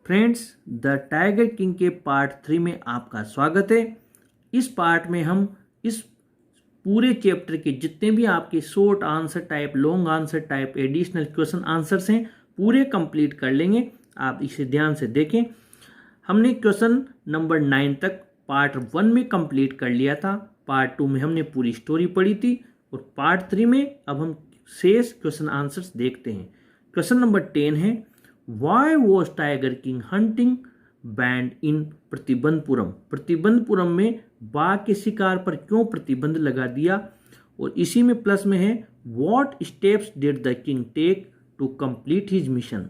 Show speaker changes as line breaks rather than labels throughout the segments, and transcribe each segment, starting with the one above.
Friends, the tiger king के part 3 में आपका स्वागत है। इस पार्ट में हम इस पूरे चैप्टर के जितने भी आपके short answer type, long answer type, additional question answers हैं पूरे कंप्लीट कर लेंगे। आप इसे ध्यान से देखें। हमने क्वेश्चन नंबर 9 तक पार्ट 1 में कंप्लीट कर लिया था। पार्ट 2 में हमने पूरी स्टोरी पढ़ी थी और पार्ट 3 में अब हम शेष क्वेश्चन आंसर्स देखते हैं। क्वेश्चन नंबर 10 है, Why was Tiger King hunting banned in Pratibandapuram? Pratibandhapuram में बाघ के शिकार पर क्यों प्रतिबंध लगा दिया? और इसी में प्लस में है, What steps did the king take to complete his mission?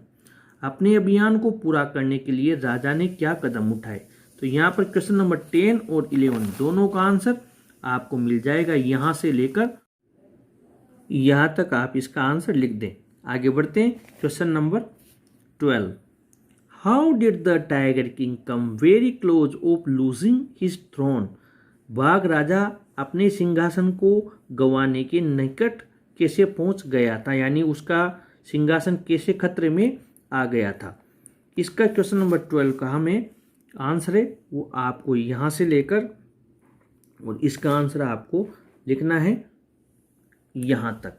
अपने अभियान को पूरा करने के लिए राजा ने क्या कदम उठाए? तो यहाँ पर क्वेश्चन नंबर 10 और 11 दोनों का आंसर आपको मिल जाएगा। यहाँ से लेकर यहाँ तक आप इसका आंसर लिख दें। आगे बढ़ते हैं। Question number 12. How did the Tiger King come very close of losing his throne? बाघ राजा अपने सिंहासन को गंवाने के निकट कैसे पहुंच गया था, यानी उसका सिंहासन कैसे खतरे में आ गया था। इसका क्वेश्चन नंबर 12 का हमें आंसर है वो आपको यहाँ से लेकर और इसका आंसर आपको लिखना है यहाँ तक।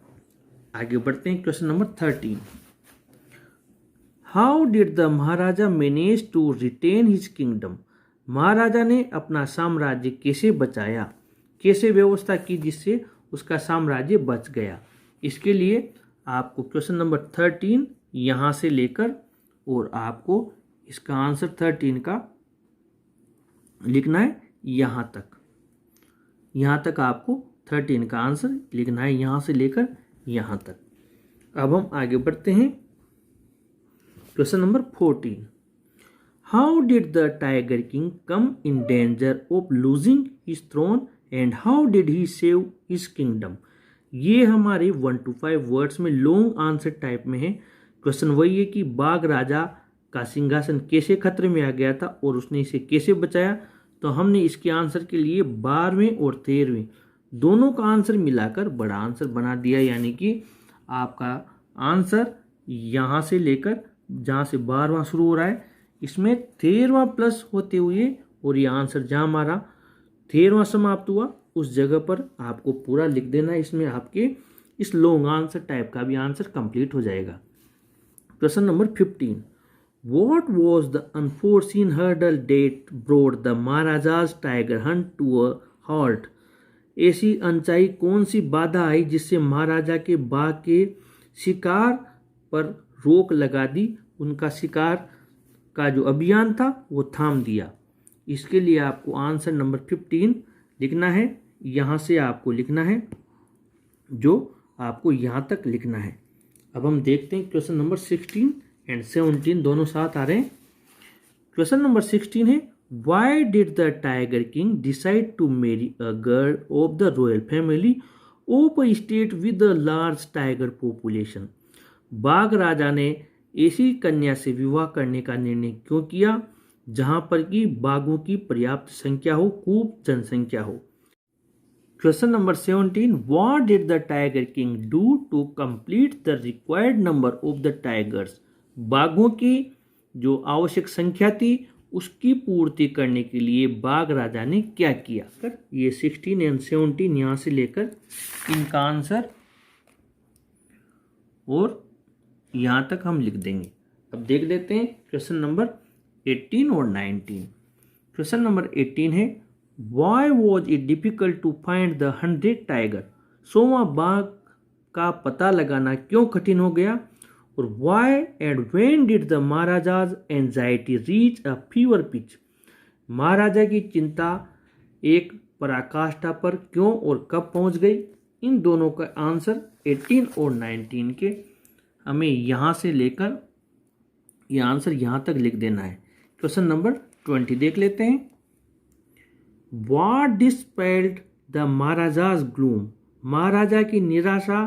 आगे बढ़ते हैं। Question number 13. How did the Maharaja manage to retain his kingdom? महाराजा ने अपना साम्राज्य कैसे बचाया, कैसे व्यवस्था की जिससे उसका साम्राज्य बच गया। इसके लिए आपको क्वेश्चन नंबर 13 यहाँ से लेकर और आपको इसका आंसर 13 का लिखना है यहाँ तक। यहाँ तक आपको 13 का आंसर लिखना है, यहाँ से लेकर यहाँ तक। अब हम आगे बढ़ते हैं। Question number 14. How did the tiger king come in danger of losing his throne and how did he save his kingdom? ये हमारे 1 to 5 वर्ड्स में लॉन्ग आंसर टाइप में है। क्वेश्चन वही है कि बाघ राजा का सिंहासन कैसे खतरे में आ गया था और उसने इसे कैसे बचाया। तो हमने इसके आंसर के लिए 12वें और 13वें दोनों का आंसर मिलाकर बड़ा आंसर बना दिया, यानी कि आपका आंसर यहाँ से लेकर जहाँ से 12वां शुरू हो रहा है इसमें 13वां प्लस होते हुए और ये आंसर जहाँ हमारा 13वां समाप्त हुआ उस जगह पर आपको पूरा लिख देना है। इसमें आपके इस लॉन्ग आंसर टाइप का भी आंसर कंप्लीट हो जाएगा। Question number 15. What was the unforeseen hurdle that brought the Maharaja's tiger hunt to a halt? ऐसी अनचाही कौन सी बाधा आई जिससे महाराजा के बाघ के शिकार पर रोक लगा दी, उनका शिकार का जो अभियान था वो थाम दिया। इसके लिए आपको आंसर नंबर 15 लिखना है। यहाँ से आपको लिखना है जो आपको यहाँ तक लिखना है। अब हम देखते हैं क्वेश्चन नंबर 16 एंड 17 दोनों साथ आ रहे हैं। क्वेश्चन नंबर 16 है, why did the tiger king decide to marry a girl of the royal family of a state with a large tiger population? बाघ राजा ने ऐसी कन्या से विवाह करने का निर्णय क्यों किया जहां पर कि बाघों की पर्याप्त संख्या हो, खूब जनसंख्या हो। Question number 17. What did the tiger king do to complete the required number of the tigers? बाघों की जो आवश्यक संख्या थी उसकी पूर्ति करने के लिए बाघ राजा ने क्या किया। ये 16 एंड 17 यहाँ से लेकर इनका आंसर और यहाँ तक हम लिख देंगे। अब देख लेते हैं क्वेश्चन नंबर 18 और 19। क्वेश्चन नंबर 18 है, why was it difficult to find the 100 tiger? 100वां बाघ का पता लगाना क्यों कठिन हो गया? और why and when did the Maharaja's anxiety reach a fever pitch? महाराजा की चिंता एक पराकाष्ठा पर क्यों और कब पहुंच गई? इन दोनों का आंसर 18 और 19 के हमें यहाँ से लेकर ये आंसर यहाँ तक लिख देना है। क्वेश्चन नंबर 20 देख लेते हैं। What dispelled the Maharaja's gloom? महाराजा की निराशा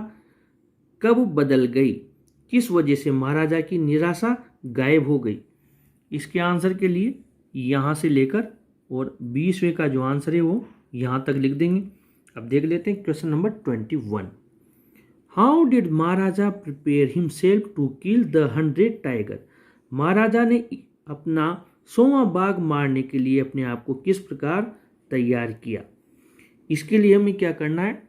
कब बदल गई? किस वजह से महाराजा की निराशा गायब हो गई? इसके आंसर के लिए यहाँ से लेकर और 20वें का जो आंसर है वो यहाँ तक लिख देंगे। अब देख लेते हैं question number 21. How did Maharaja prepare himself to kill the 100 tiger? महाराजा ने अपना 100वां बाघ मारने के लिए अपने आप को किस प्रकार तैयार किया। इसके लिए हमें क्या करना है,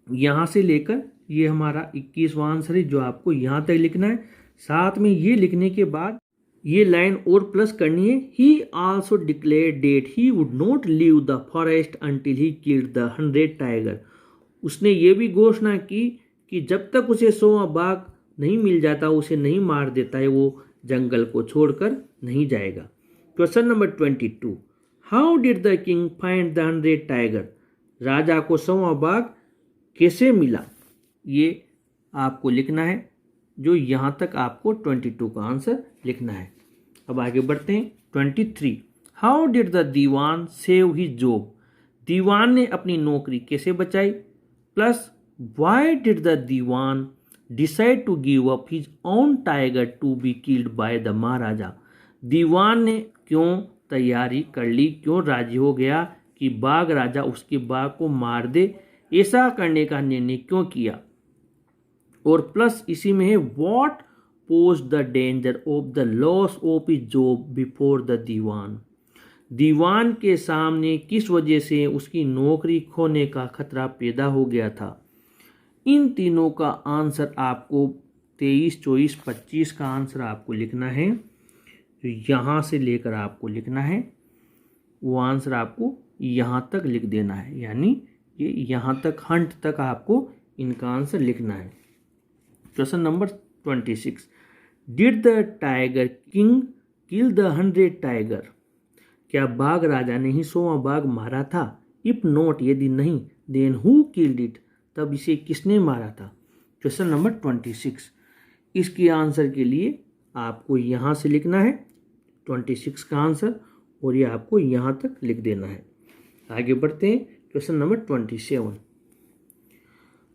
यहाँ से लेकर ये हमारा 21वां आंसर है जो आपको यहाँ तक लिखना है। साथ में ये लिखने के बाद ये लाइन और प्लस करनी है। ही also declared that he would not leave the forest until he killed the 100 tiger. उसने ये भी घोषणा की कि जब तक उसे 100वां बाघ नहीं मिल जाता, उसे नहीं मार देता है, वो जंगल को छोड़कर नहीं जाएगा। Question number 22, how did the king find the 100 tiger. राजा को 100वां बाघ कैसे मिला, ये आपको लिखना है। जो यहाँ तक आपको 22 का आंसर लिखना है। अब आगे बढ़ते हैं 23, how did the Dewan save his job. दीवान ने अपनी नौकरी कैसे बचाई। Plus why did the Dewan decide to give up his own tiger to be killed by the Maharaja. दीवान ने क्यों तैयारी कर ली, क्यों राजी हो गया कि बाघ राजा उसके बाघ को मार दे, ऐसा करने का निर्णय क्यों किया। और प्लस इसी में है what pose the danger of the loss of his job before the Dewan. दीवान के सामने किस वजह से उसकी नौकरी खोने का खतरा पैदा हो गया था। इन तीनों का आंसर आपको 23, 24, 25 का आंसर आपको लिखना है। जो यहाँ से लेकर आपको लिखना है वो आंसर आपको यहाँ तक लिख देना है, यानी ये यहाँ तक हंट तक आपको इनका आंसर लिखना है। Question number 26, did the tiger king kill the 100 tiger. क्या बाघ राजा ने ही 100वां बाघ मारा था। इफ नॉट, यदि नहीं, देन हु किल्ड इट, तब इसे किसने मारा था। क्वेश्चन नंबर 26, इसके आंसर के लिए आपको यहाँ से लिखना है 26 का आंसर, और ये आपको यहाँ तक लिख देना है। आगे बढ़ते हैं question number 27,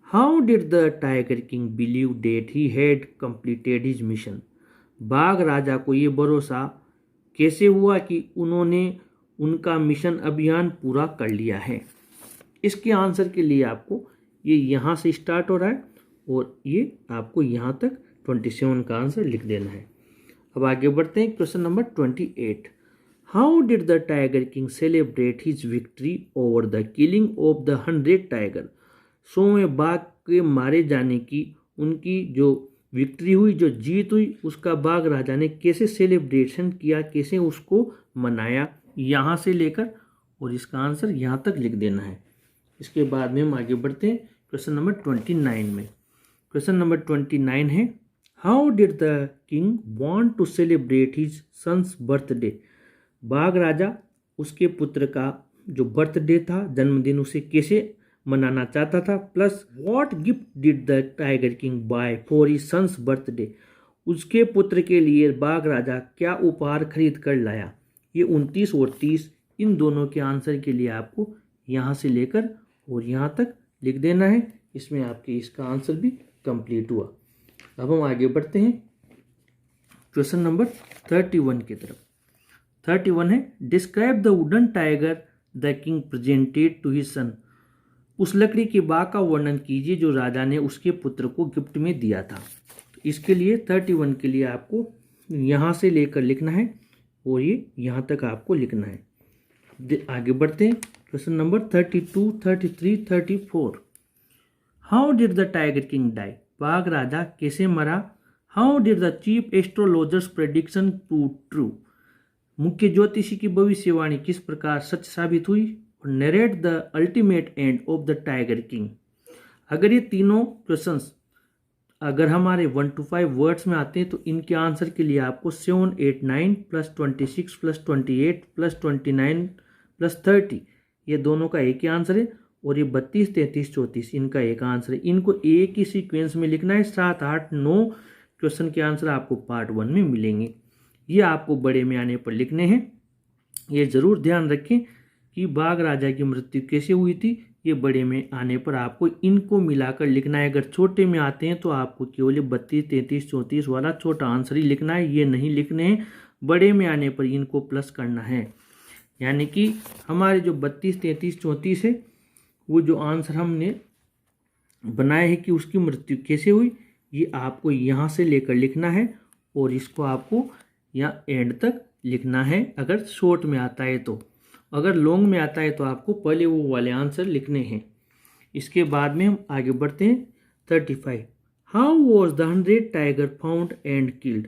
how did the tiger king believe date he had completed his mission. बाघ राजा को ये भरोसा कैसे हुआ कि उन्होंने उनका मिशन अभियान पूरा कर लिया है। इसके आंसर के लिए आपको ये यहाँ से स्टार्ट हो रहा है और ये आपको यहाँ तक 27 का आंसर लिख देना है। अब आगे बढ़ते हैं question number 28, how did the tiger king celebrate his victory over the killing of the 100 tiger. 100वें बाघ के मारे जाने की उनकी जो विक्ट्री हुई, जो जीत हुई, उसका बाघ राजा ने कैसे सेलिब्रेशन किया, कैसे उसको मनाया, यहाँ से लेकर और इसका आंसर यहाँ तक लिख देना है। इसके बाद में हम आगे बढ़ते हैं क्वेश्चन नंबर 29 में। क्वेश्चन नंबर 29 है, how did the king want to celebrate his son's birthday. बाघ राजा उसके पुत्र का जो बर्थडे था, जन्मदिन, उसे कैसे मनाना चाहता था। Plus what gift did the tiger king buy for his son's birthday. उसके पुत्र के लिए बाघ राजा क्या उपहार खरीद कर लाया। ये 29 और 30 इन दोनों के आंसर के लिए आपको यहाँ से लेकर और यहाँ तक लिख देना है। इसमें आपके इसका आंसर भी कंप्लीट हुआ। अब हम आगे बढ़ते हैं क्वेश्चन नंबर 31 की तरफ। 31 है, describe the wooden tiger the king presented to his son. उस लकड़ी के बाघ का वर्णन कीजिए जो राजा ने उसके पुत्र को गिफ्ट में दिया था। तो इसके लिए 31 के लिए आपको यहाँ से लेकर लिखना है और ये यहाँ तक आपको लिखना है। आगे बढ़ते हैं question number 32, 33, 34, how did the tiger king die. बाघ राजा कैसे मरा। How did the chief astrologer's prediction prove true. मुख्य ज्योतिषी की भविष्यवाणी किस प्रकार सच साबित हुई। और narrate the ultimate end of the tiger king. अगर ये तीनों क्वेश्चंस अगर हमारे 1 to 5 वर्ड्स में आते हैं तो इनके आंसर के लिए आपको 7, 8, 9 प्लस 26 प्लस 28 प्लस 29 प्लस 30 ये दोनों का एक ही आंसर है। और ये 32, 33, 34 इनका एक आंसर है। इनको एक ही सीक्वेंस में लिखना है। 7, 8, 9 क्वेश्चन के आंसर आपको पार्ट 1 में मिलेंगे। ये आपको बड़े में आने पर लिखने हैं। ये जरूर ध्यान रखें कि बाघ राजा की मृत्यु कैसे हुई थी। ये बड़े में आने पर आपको इनको मिलाकर लिखना है। अगर छोटे में आते हैं तो आपको केवल 32, 33, 34 वाला छोटा आंसर ही लिखना है, ये नहीं लिखने हैं। बड़े में आने पर इनको प्लस करना है। यानी कि हमारे जो 32, 33, 34 है वो जो आंसर हमने बनाए हैं कि उसकी मृत्यु कैसे हुई, ये आपको यहाँ से लेकर लिखना है और इसको आपको या एंड तक लिखना है अगर शॉर्ट में आता है तो। अगर लॉन्ग में आता है तो आपको पहले वो वाले आंसर लिखने हैं। इसके बाद में हम आगे बढ़ते हैं 35। How was the 100 tiger found and killed.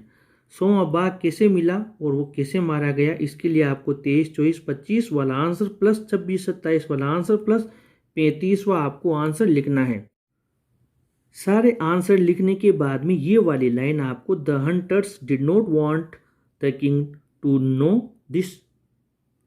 100वां बाघ कैसे मिला और वो कैसे मारा गया। इसके लिए आपको 23, 24, 25 वाला आंसर प्लस 26, 27 वाला आंसर प्लस 35वां आपको आंसर लिखना है। सारे आंसर लिखने के बाद में ये वाली लाइन आपको the hunters did not want the king to know this,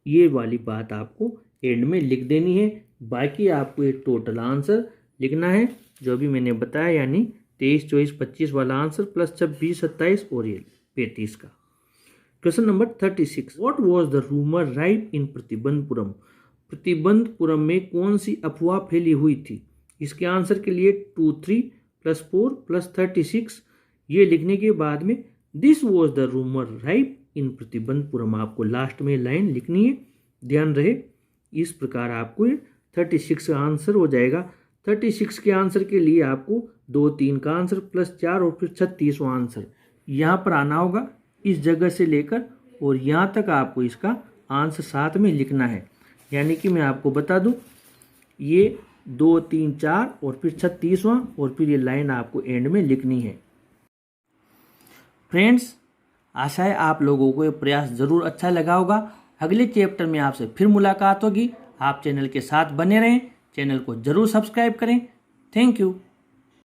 ये वाली बात आपको एंड में लिख देनी है। बाकी आपको एक टोटल आंसर लिखना है जो भी मैंने बताया, यानी 23, 24, 25 वाला आंसर प्लस 26, 27 और ये 35 का। Question number 36। What was the rumour right in Pratibandhapuram. Pratibandhapuram में कौन सी अफवाह फैली हुई थी। इसके आंसर के लिए 2, 3 + 4 + 36 ये लिखने के बाद में this was the rumour right in Pratibandhapuram आपको लास्ट में लाइन लिखनी है। ध्यान रहे, इस प्रकार आपको 36 का आंसर हो जाएगा। 36 के आंसर के लिए आपको 2, 3 का आंसर प्लस 4 और फिर 36वां आंसर यहाँ पर आना होगा, इस जगह से लेकर और यहाँ तक आपको इसका आंसर साथ में लिखना है। यानी कि मैं आपको बता दूं, ये 2, 3, 4 और फिर 36वां और फिर ये लाइन आपको एंड में लिखनी है। फ्रेंड्स, आशा है आप लोगों को ये प्रयास ज़रूर अच्छा लगा होगा। अगले चैप्टर में आपसे फिर मुलाकात होगी। आप चैनल के साथ बने रहें, चैनल को ज़रूर सब्सक्राइब करें। Thank you.